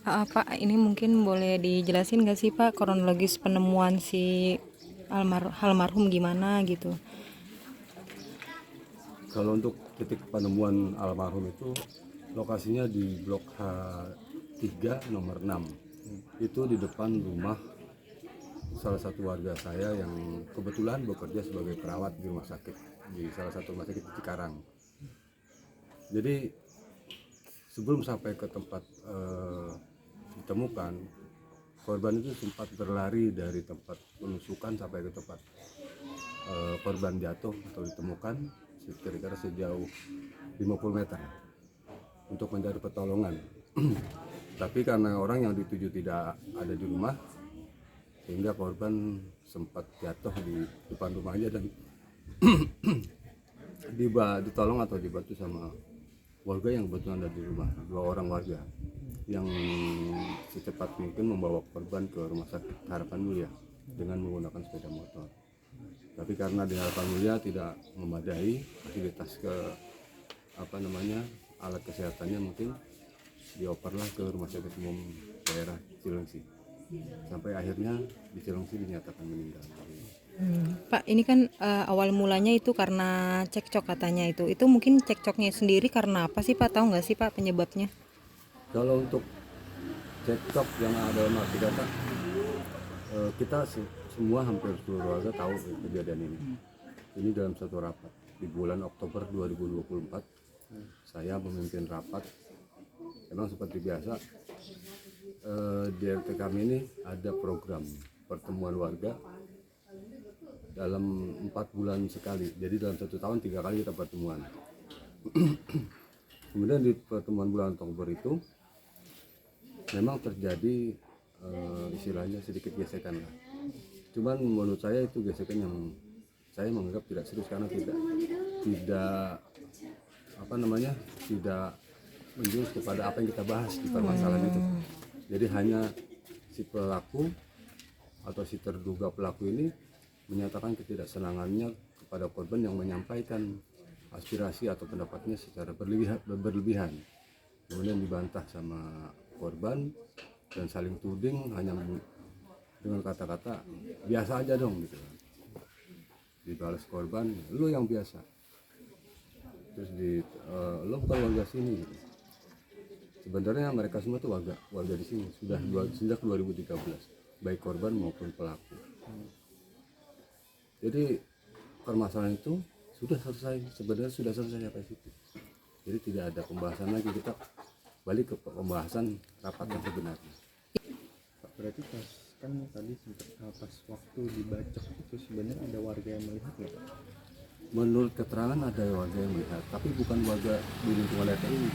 Uh, Pak, ini mungkin boleh dijelasin nggak sih Pak kronologis penemuan si almarhum gimana gitu? Kalau untuk titik penemuan almarhum itu lokasinya di Blok H3 nomor 6. Itu di depan rumah salah satu warga saya yang kebetulan bekerja sebagai perawat di rumah sakit, di salah satu rumah sakit di Cikarang. Jadi sebelum sampai ke tempat ditemukan, korban itu sempat berlari dari tempat penusukan sampai ke tempat korban jatuh atau ditemukan kira-kira sejauh 50 meter untuk mencari pertolongan. Tapi karena orang yang dituju tidak ada di rumah, sehingga korban sempat jatuh di depan rumahnya dan ditolong atau dibantu sama warga yang kebetulan ada di rumah, 2 orang warga yang secepat mungkin membawa korban ke rumah sakit Harapan Mulia dengan menggunakan sepeda motor. Tapi karena di Harapan Mulia tidak memadai fasilitas alat kesehatannya, mungkin dioperlah ke rumah sakit umum daerah Cilengsi. Sampai akhirnya di Cilengsi dinyatakan meninggal. Pak, ini kan awal mulanya itu karena cekcok katanya itu mungkin cekcoknya sendiri karena apa sih Pak? Tahu nggak sih Pak penyebabnya? Kalau untuk cekcok yang ada arti kata, kita semua hampir seluruh warga tahu kejadian ini. Ini dalam satu rapat di bulan Oktober 2024, saya memimpin rapat. Memang seperti biasa, di RT kami ini ada program pertemuan warga dalam 4 bulan sekali. Jadi dalam 1 tahun 3 kali kita pertemuan. Kemudian di pertemuan bulan Oktober itu memang terjadi istilahnya sedikit gesekan lah. Cuman menurut saya itu gesekan yang saya menganggap tidak serius karena tidak tidak menjurus kepada apa yang kita bahas di permasalahan itu. Jadi hanya si pelaku atau si terduga pelaku ini menyatakan ketidaksenangannya kepada korban yang menyampaikan aspirasi atau pendapatnya secara berlebihan. Kemudian dibantah sama korban dan saling tuding hanya dengan kata-kata biasa aja dong gitu. Dibalas korban, lu yang biasa. Terus lu bukan warga sini gitu. Sebenarnya mereka semua tuh warga di sini sudah sejak 2013, baik korban maupun pelaku. Jadi permasalahan itu sudah selesai, sebenarnya sudah selesai sampai situ. Jadi tidak ada pembahasan lagi, kita balik ke pembahasan rapat yang sebenarnya. Berarti kan tadi pas waktu dibacok itu sebenarnya ada warga yang melihat nggak Pak? Menurut keterangan ada warga yang melihat, tapi bukan warga di lingkungan RT ini.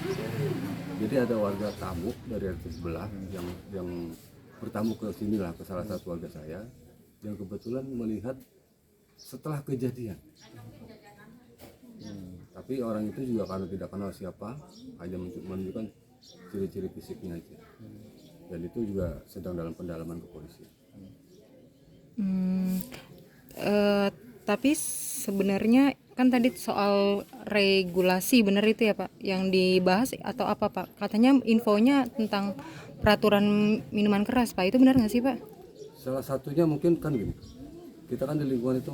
Jadi ada warga tamu dari RT sebelah yang bertamu ke sini lah, ke salah satu warga saya yang kebetulan melihat setelah kejadian. Tapi orang itu juga karena tidak kenal siapa, hanya menunjukkan ciri-ciri fisiknya aja. Dan itu juga sedang dalam pendalaman kepolisian. Tapi sebenarnya kan tadi soal regulasi benar itu ya Pak yang dibahas atau apa Pak? Katanya infonya tentang peraturan minuman keras Pak, itu benar nggak sih Pak? Salah satunya mungkin kan gini, kita kan di lingkungan itu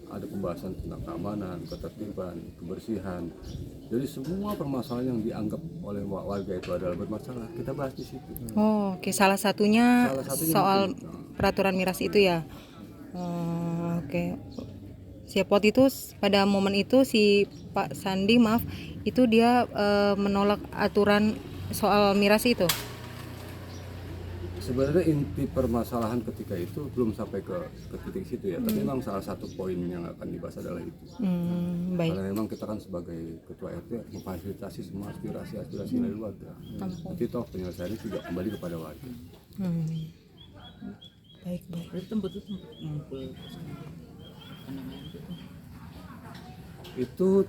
ada pembahasan tentang keamanan, ketertiban, kebersihan. Jadi semua permasalahan yang dianggap oleh warga itu adalah bermasalah, kita bahas di situ. Oh, oke. Salah satunya soal mungkin, peraturan miras itu ya. Oke. Siap, waktu itu pada momen itu si Pak Sandi itu dia menolak aturan soal miras itu. sebenarnya inti permasalahan ketika itu belum sampai ke titik situ ya, tapi memang salah satu poin yang akan dibahas adalah itu. Baik. Karena memang kita kan sebagai ketua RT memfasilitasi semua aspirasi dari warga. Nanti toh penyelesaiannya juga kembali kepada warga. Baik. Itu tempat ngumpul apa namanya Itu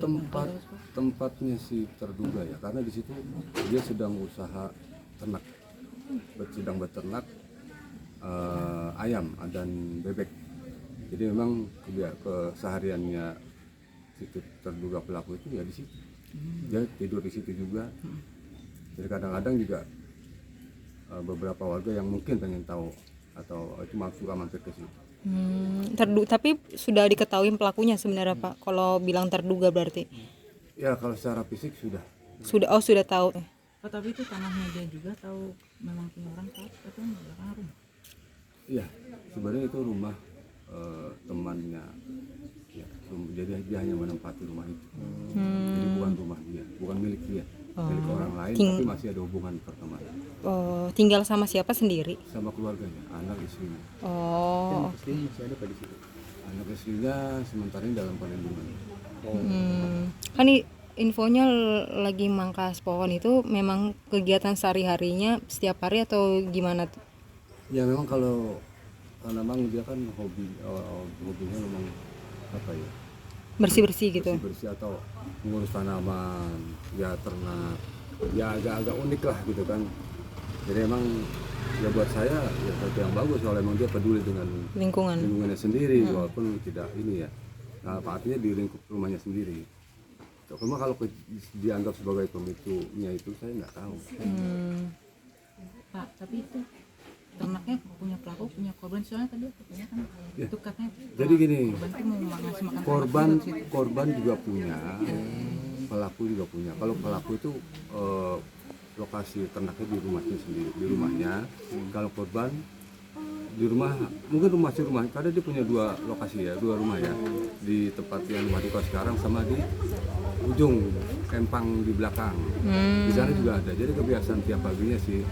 tempatnya si terduga ya, karena di situ dia sedang usaha ternak, sedang beternak ayam dan bebek. Jadi memang kesehariannya si terduga pelaku itu ya di situ. Dia tidur di situ juga. Jadi kadang-kadang juga beberapa warga yang mungkin pengen tahu atau itu suka mampir ke situ. Tapi sudah diketahui pelakunya sebenarnya Pak. Kalau bilang terduga berarti Ya kalau secara fisik sudah. sudah tahu. Oh, tapi itu tanahnya dia juga tahu memang punya orang Pak atau belakang rumah? Iya, sebenarnya itu rumah temannya. Ya, jadi dia hanya menempati rumah itu. Jadi bukan rumah dia, bukan milik dia, milik orang lain, tapi masih ada hubungan pertemanan Oh, tinggal sama siapa sendiri? sama keluarganya, anak istrinya. Oh, Pasti masih ada Pak di situ. Anak istrinya sementara ini dalam perlindungan. kan infonya lagi mangkas pohon itu memang kegiatan sehari-harinya setiap hari atau gimana tuh? Ya memang kalau memang dia kan hobinya memang apa ya, Bersih-bersih gitu. bersih atau mengurus tanaman, ya ternak, ya agak-agak unik lah gitu kan. Jadi emang ya buat saya ya satu yang bagus soalnya emang dia peduli dengan Lingkungan. lingkungannya sendiri walaupun tidak ini ya. Nah, artinya di lingkup rumahnya sendiri. Cuma kalau dianggap sebagai pemicunya itu saya nggak tahu. Pak, tapi itu ternaknya punya pelaku, punya korban, soalnya tadi katanya kan Ya. itu katanya Jadi gini, korban itu mau ngasih makan korban juga punya, pelaku juga punya. Kalau pelaku itu lokasi ternaknya di rumahnya sendiri, di rumahnya. Kalau korban di rumah, mungkin rumah karena dia punya dua lokasi ya, dua rumah ya, di tempat yang rumah duka sekarang sama di ujung empang di belakang. Di sana juga ada. Jadi kebiasaan tiap paginya si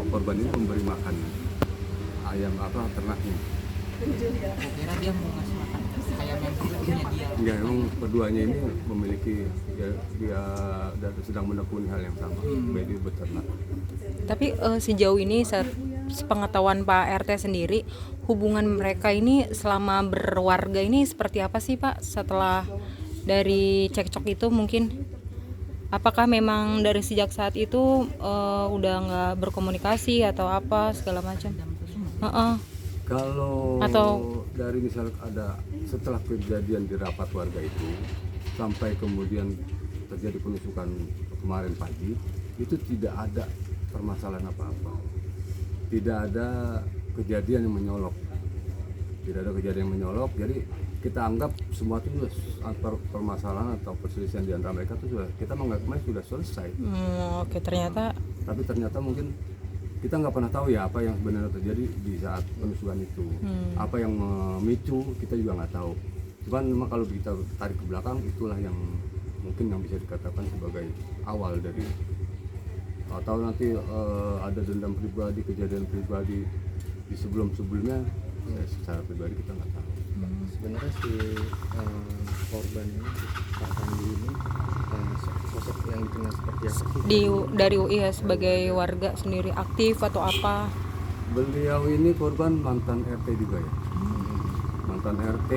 korban ini memberi makan ayam ternaknya. kira dia mau ngasih makan ayam yang punya dia. Ya memang keduanya ini memiliki dia sedang menekuni hal yang sama, baik itu beternak. Tapi sejauh ini sepengetahuan Pak RT sendiri, hubungan mereka ini selama berwarga ini seperti apa sih Pak? Setelah dari cekcok itu mungkin, apakah memang dari sejak saat itu udah nggak berkomunikasi atau apa segala macam? Kalau Atau- dari misal ada setelah kejadian di rapat warga itu sampai kemudian terjadi penusukan kemarin pagi, itu tidak ada permasalahan apa-apa, tidak ada kejadian yang menyolok, jadi kita anggap semua itu permasalahan atau perselisihan di antara mereka itu kita menganggapnya sudah selesai. Oke, ternyata Tapi ternyata mungkin kita nggak pernah tahu ya apa yang sebenarnya terjadi di saat penusukan itu, apa yang memicu kita juga nggak tahu. Cuman memang kalau kita tarik ke belakang, itulah yang mungkin yang bisa dikatakan sebagai awal dari, atau nanti ada dendam pribadi, kejadian pribadi di sebelumnya, ya secara pribadi kita nggak tahu. Sebenarnya si korban ini, Pak Sandi ini, sosok yang dikenal seperti apa sih? dari UI ya, sebagai warga sendiri aktif atau apa? Beliau ini korban mantan RT juga ya, mantan RT.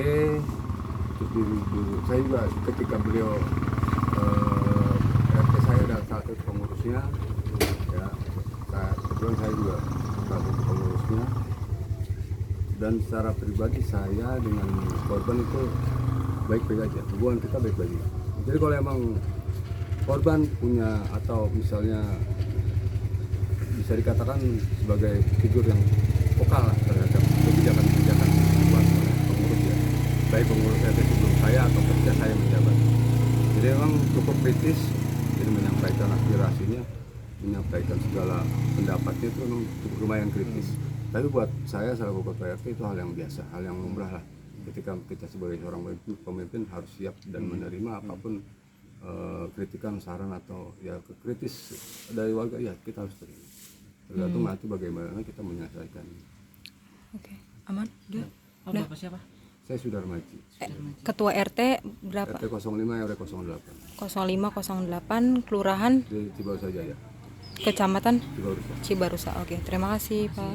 Terus saya juga ketika beliau RT saya ada satu pengurusnya ya, kebetulan saya juga satu pengurusnya, dan secara pribadi saya dengan korban itu baik-baik aja, hubungan kita baik-baik. Jadi kalau emang korban punya atau misalnya bisa dikatakan sebagai figur yang vokal lah terhadap kebijakan-kebijakan buat pengurus ya, baik pengurus RT sebelum saya atau ketika saya menjabat. Jadi memang cukup kritis, jadi menyampaikan aspirasinya, menyampaikan segala pendapatnya itu memang cukup lumayan kritis. Tapi buat saya selaku ketua RT itu hal yang biasa, hal yang lumrah lah. Ketika kita sebagai seorang pemimpin harus siap dan menerima apapun kritikan, saran atau ya kritis dari warga, ya kita harus terima. Tergantung nanti bagaimana kita menyelesaikan. Oke, aman? Udah. Oh, bapak siapa? Saya sudah remaji. Ketua RT berapa? RT 05 RW 08 0508 Kelurahan di Cibarusah Jaya, Kecamatan Cibarusah. Cibarusa. Oke, terima kasih Pak.